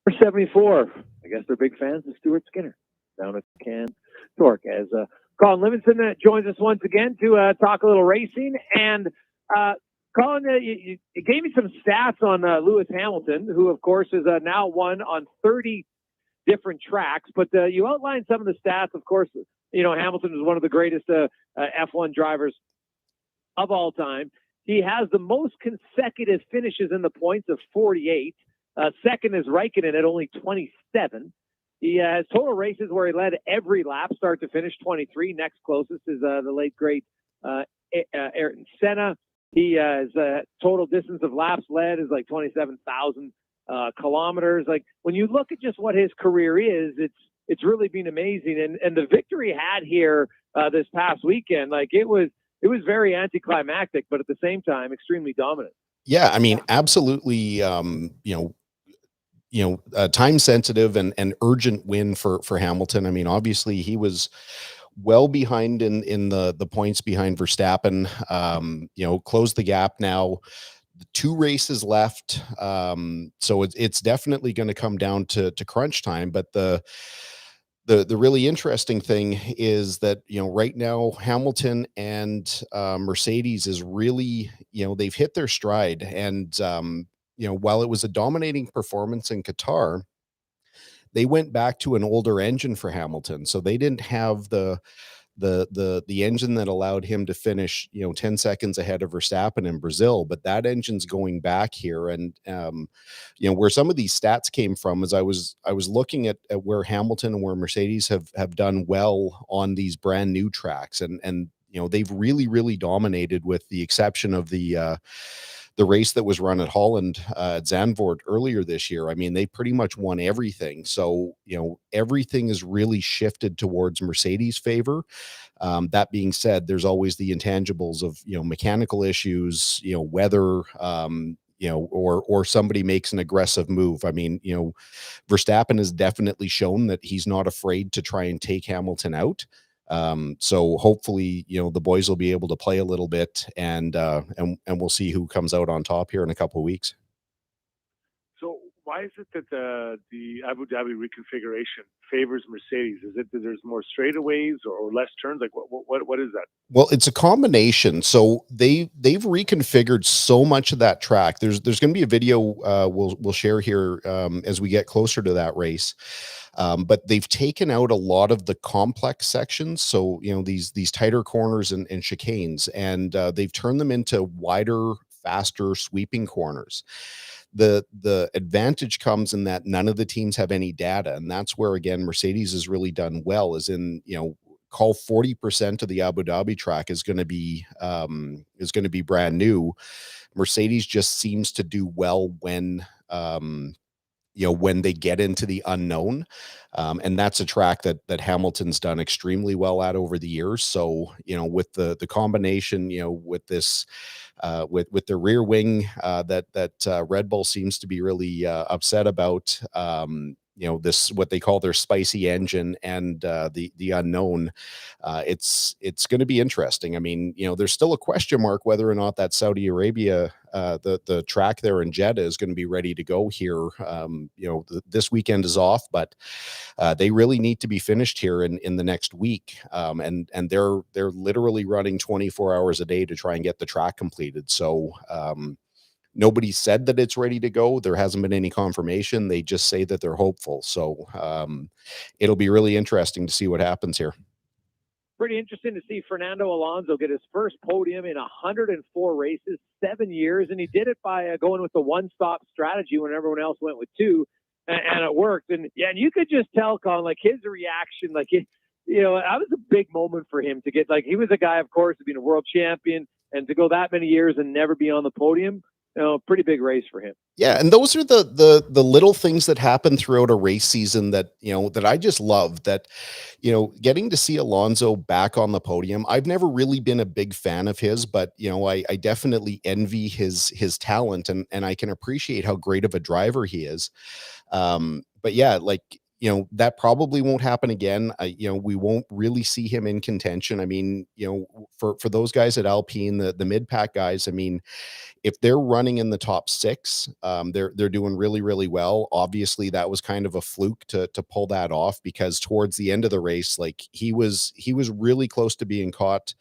Number 74. I guess they're big fans of Stuart Skinner down at CanTorque. As Colin Livingston joins us once again to talk a little racing. And Colin, you gave me some stats on Lewis Hamilton, who, of course, is now won on 30 different tracks. But you outlined some of the stats. Of course, you know, Hamilton is one of the greatest F1 drivers of all time. He has the most consecutive finishes in the points of 48. Second is Raikkonen at only 27. He has total races where he led every lap, start to finish, 23. Next closest is the late, great Ayrton Senna. He has total distance of laps led is like 27,000 kilometers. Like, when you look at just what his career is, it's really been amazing. And the victory he had here this past weekend, like, it was very anticlimactic, but at the same time, extremely dominant. Yeah, I mean, absolutely. Time sensitive and urgent win for Hamilton. I mean, obviously he was well behind in the points behind Verstappen. Closed the gap now. 2 races left, so it's definitely going to come down to crunch time. But the really interesting thing is that, right now Hamilton and Mercedes is really, they've hit their stride. And while it was a dominating performance in Qatar, they went back to an older engine for Hamilton, so they didn't have the engine that allowed him to finish 10 seconds ahead of Verstappen in Brazil. But that engine's going back here. And where some of these stats came from is I was looking at where Hamilton and where Mercedes have done well on these brand new tracks, and they've really dominated, with the exception of the race that was run at Holland at Zandvoort earlier this year. I mean, they pretty much won everything. So, everything is really shifted towards Mercedes' favor. That being said, there's always the intangibles of, mechanical issues, weather, or somebody makes an aggressive move. I mean, Verstappen has definitely shown that he's not afraid to try and take Hamilton out. So hopefully, the boys will be able to play a little bit, and we'll see who comes out on top here in a couple of weeks. So why is it that the Abu Dhabi reconfiguration favors Mercedes? Is it that there's more straightaways or less turns? Like what is that? Well, it's a combination. So they've reconfigured so much of that track. There's going to be a video we'll share here as we get closer to that race. But they've taken out a lot of the complex sections. So, these tighter corners and chicanes, and they've turned them into wider, faster sweeping corners. The advantage comes in that none of the teams have any data. And that's where, again, Mercedes has really done well, is in, call 40% of the Abu Dhabi track is going to be brand new. Mercedes just seems to do well when they get into the unknown. And that's a track that Hamilton's done extremely well at over the years. So, with the combination, with this, with the rear wing that Red Bull seems to be really upset about, this, what they call their spicy engine, and the unknown, it's going to be interesting. I mean, there's still a question mark whether or not that Saudi Arabia, the track there in Jeddah, is going to be ready to go here. This weekend is off, but they really need to be finished here in the next week. And they're literally running 24 hours a day to try and get the track completed. So, nobody said that it's ready to go. There hasn't been any confirmation. They just say that they're hopeful. So it'll be really interesting to see what happens here. Pretty interesting to see Fernando Alonso get his first podium in 104 races, 7 years. And he did it by going with the one-stop strategy when everyone else went with 2. And it worked. And yeah, and you could just tell, Colin, like, his reaction, like, that was a big moment for him to get, like, he was a guy, of course, to be a world champion, and to go that many years and never be on the podium. Pretty big race for him. Yeah, and those are the little things that happen throughout a race season that that I just love. That getting to see Alonso back on the podium. I've never really been a big fan of his, but I definitely envy his talent, and I can appreciate how great of a driver he is. But yeah, like, that probably won't happen again. We won't really see him in contention. I mean, for those guys at Alpine, the mid pack guys, I mean, if they're running in the top six, they're doing really, really well. Obviously, that was kind of a fluke to pull that off, because towards the end of the race, like he was really close to being caught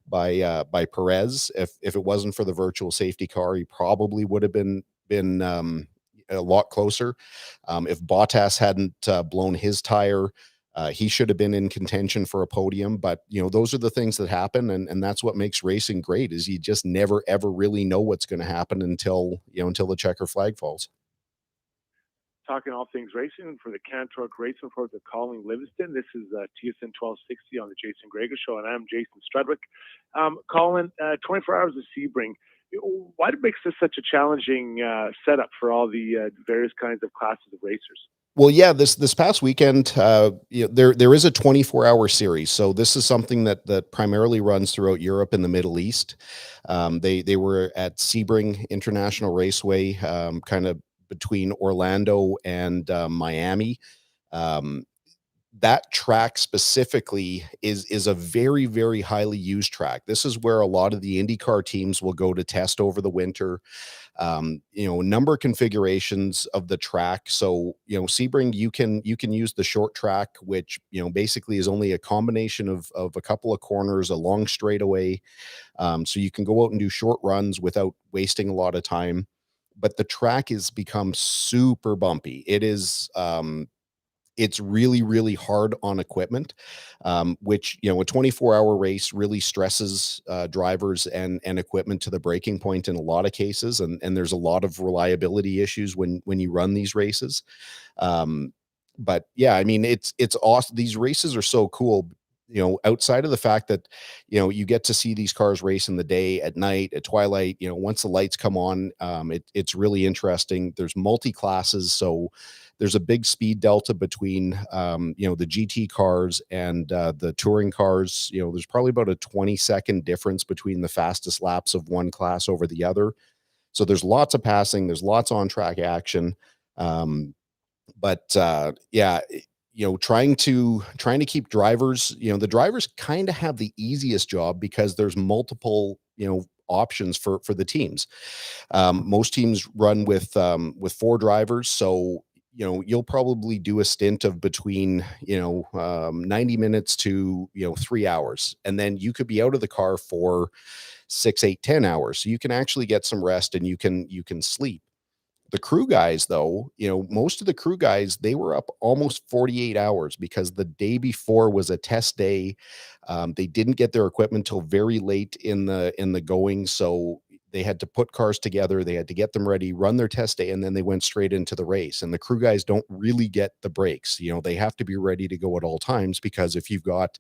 by Perez. If it wasn't for the virtual safety car, he probably would have been a lot closer. If Bottas hadn't blown his tire, he should have been in contention for a podium. But those are the things that happen, and that's what makes racing great. Is you just never ever really know what's going to happen until the checker flag falls. Talking all things racing for the CanTorque Racing Report with Colin Livingston. This is TSN 1260 on the Jason Greger Show, and I'm Jason Strudwick. Colin, 24 hours of Sebring. Why makes this such a challenging setup for all the various kinds of classes of racers? Well, yeah, this past weekend, there is a 24-hour series. So this is something that primarily runs throughout Europe and the Middle East. They were at Sebring International Raceway, kind of between Orlando and Miami. That track specifically is a very, very highly used track. This is where a lot of the IndyCar teams will go to test over the winter. A number of configurations of the track. So, Sebring, you can use the short track, which, basically is only a combination of a couple of corners, a long straightaway. So you can go out and do short runs without wasting a lot of time. But the track has become super bumpy. It's really, really hard on equipment, which, a 24-hour race really stresses drivers and equipment to the breaking point in a lot of cases. And there's a lot of reliability issues when you run these races. But yeah, I mean, it's awesome. These races are so cool, outside of the fact that, you get to see these cars race in the day, at night, at twilight. Once the lights come on, it's really interesting. There's multi-classes. So there's a big speed delta between, the GT cars and the touring cars. There's probably about a 20-second difference between the fastest laps of one class over the other. So there's lots of passing. There's lots on track action. But trying to keep drivers, the drivers kind of have the easiest job because there's multiple, options for the teams. Most teams run with 4 drivers. So, you'll probably do a stint of between, 90 minutes to, 3 hours. And then you could be out of the car for 6, 8, 10 hours. So you can actually get some rest and you can sleep. The crew guys, though, most of the crew guys, they were up almost 48 hours because the day before was a test day. They didn't get their equipment till very late in the going. So they had to put cars together. They had to get them ready, run their test day, and then they went straight into the race. And the crew guys don't really get the breaks. They have to be ready to go at all times, because if you've got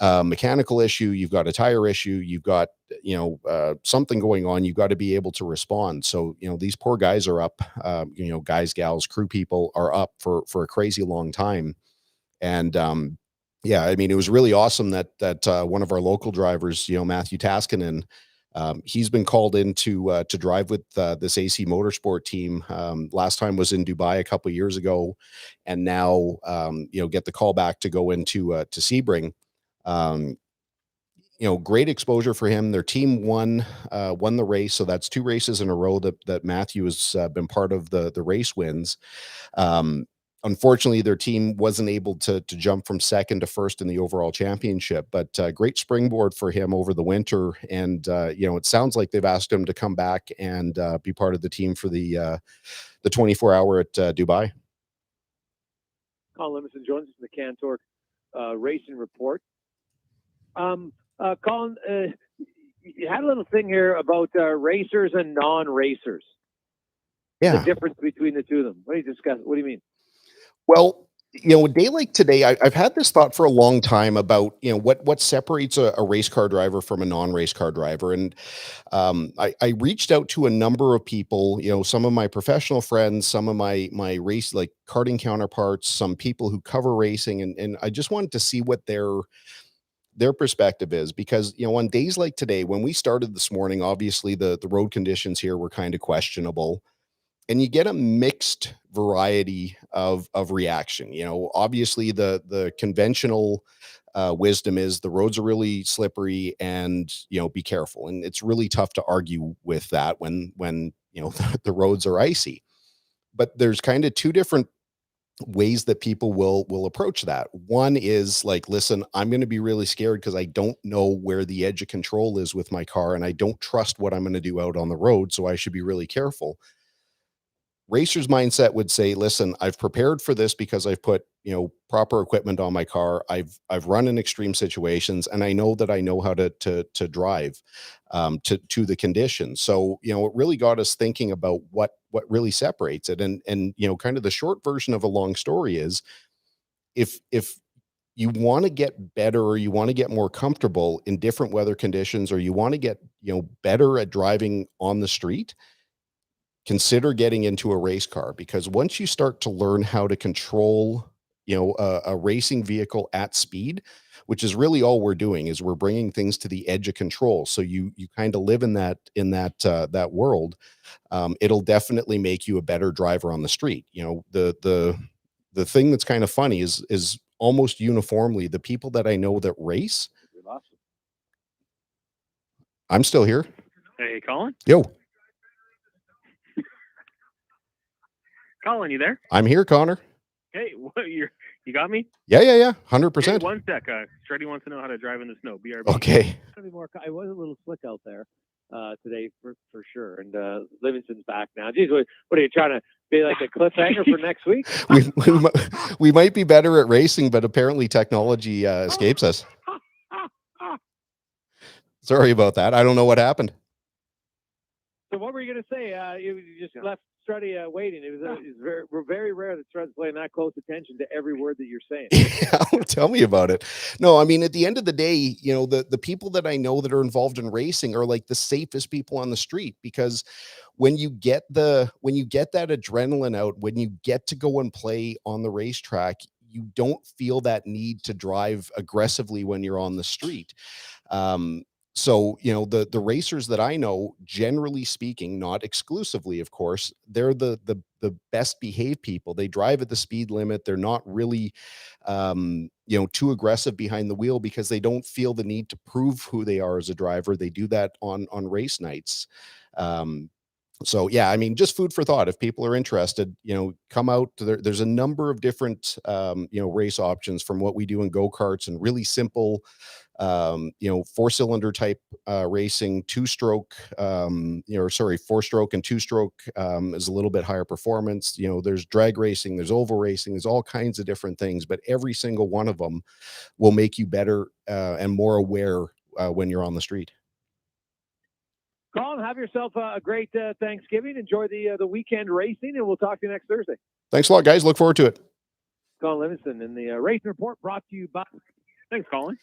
a mechanical issue, you've got a tire issue, you've got, something going on, you've got to be able to respond. So, these poor guys are up, guys, gals, crew people are up for a crazy long time. And, yeah, I mean, it was really awesome that one of our local drivers, Matthew Taskinen, he's been called in to drive with this AC Motorsport team. Last time was in Dubai a couple of years ago, and now get the call back to go into to Sebring. Great exposure for him. Their team won the race, so that's 2 races in a row that Matthew has been part of the race wins. Unfortunately, their team wasn't able to jump from second to first in the overall championship, but great springboard for him over the winter. And it sounds like they've asked him to come back and be part of the team for the 24-hour at Dubai. Colin Livingston joins us in the CanTorque Racing Report. Colin, you had a little thing here about racers and non-racers. Yeah. The difference between the two of them. What do you discuss? What do you mean? Well, a day like today, I've had this thought for a long time about, what separates a race car driver from a non-race car driver. And I reached out to a number of people, some of my professional friends, some of my race, like karting counterparts, some people who cover racing. And I just wanted to see what their perspective is, because, on days like today, when we started this morning, obviously the road conditions here were kind of questionable. And you get a mixed variety of reaction. You know, obviously the conventional wisdom is the roads are really slippery and, you know, be careful. And it's really tough to argue with that when you know, the roads are icy. But there's kind of two different ways that people will approach that. One is like, listen, I'm going to be really scared because I don't know where the edge of control is with my car and I don't trust what I'm going to do out on the road, so I should be really careful. Racer's mindset would say, listen, I've prepared for this because I've put, you know, proper equipment on my car. I've run in extreme situations and I know that I know how to drive to the conditions. So, you know, it really got us thinking about what really separates it. And, you know, kind of the short version of a long story is if you want to get better or you want to get more comfortable in different weather conditions, or you want to get, you know, better at driving on the street, consider getting into a race car, because once you start to learn how to control, you know, a racing vehicle at speed, which is really all we're doing, is we're bringing things to the edge of control. So you kind of live in that world. It'll definitely make you a better driver on the street. You know, the thing that's kind of funny is almost uniformly the people that I know that race. I'm still here. Hey, Colin. Yo. Colin, you there? I'm here, Connor. Hey, what, you got me? Yeah. 100%. Hey, one sec. Shreddy wants to know how to drive in the snow. BRB. Okay. It was a little slick out there today for sure. And Livingston's back now. Geez, what are you trying to be like a cliffhanger for next week? we might be better at racing, but apparently technology escapes us. Sorry about that. I don't know what happened. So what were you going to say? You just left Struddy waiting. It was very rare that Strud's paying that close attention to every word that you're saying. Yeah, tell me about it. No, I mean, at the end of the day, you know, the people that I know that are involved in racing are like the safest people on the street, because when you get that adrenaline out, when you get to go and play on the racetrack, you don't feel that need to drive aggressively when you're on the street. So, you know, the racers that I know, generally speaking, not exclusively, of course, they're the best behaved people. They drive at the speed limit. They're not really, you know, too aggressive behind the wheel because they don't feel the need to prove who they are as a driver. They do that on race nights. So yeah, I mean, just food for thought. If people are interested, you know, come out. There's a number of different, you know, race options, from what we do in go-karts and really simple, you know, 4-cylinder type racing, 2-stroke, you know, or sorry, 4-stroke and 2-stroke is a little bit higher performance. You know, there's drag racing, there's oval racing, there's all kinds of different things, but every single one of them will make you better and more aware when you're on the street. Colin, have yourself a great Thanksgiving. Enjoy the weekend racing, and we'll talk to you next Thursday. Thanks a lot, guys. Look forward to it. Colin Livingston in the Racing Report, brought to you by... Thanks, Colin.